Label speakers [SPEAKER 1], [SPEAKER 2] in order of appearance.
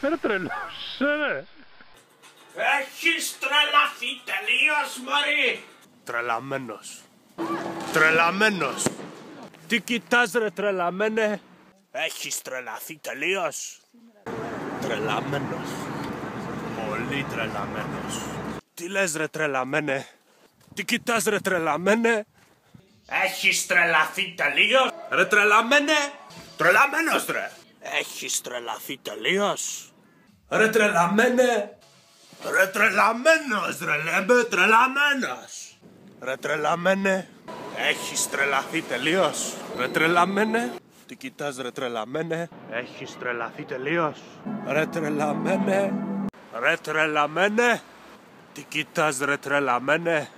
[SPEAKER 1] Ρε τρελός, ρε.
[SPEAKER 2] Έχεις τρελαθεί τελείως, μωρή!
[SPEAKER 1] Τρελαμένος. Τρελαμένος. Τι κοιτάς ρε τρελαμένε.
[SPEAKER 2] Έχεις τρελαθεί τελείως.
[SPEAKER 1] Τρελαμένος. Πολύ τρελαμένος. Τι λες ρε τρελαμένε. Τι κοιτάς ρε τρελαμένε.
[SPEAKER 2] Έχεις τρελαθεί τελείως.
[SPEAKER 1] Ρε τρελαμένε.
[SPEAKER 2] Τρελαμένος, ρε.
[SPEAKER 1] Έχεις τρελαθεί τελείως. Ρε τρελαμένε.
[SPEAKER 2] Ρε τρελαμένος, ρε λέμε, τρελαμένος.
[SPEAKER 1] Ρε τρελαμένε.
[SPEAKER 2] Έχεις τρελαθεί τελείως.
[SPEAKER 1] Ρε τρελαμένε. Τι κοιτάς ρε τρελαμένε.
[SPEAKER 2] Έχεις τρελαθεί τελείως.
[SPEAKER 1] Ρε τρελαμένε. Ρε τρελαμένε. Τι κοιτάς ρε τρελαμένε.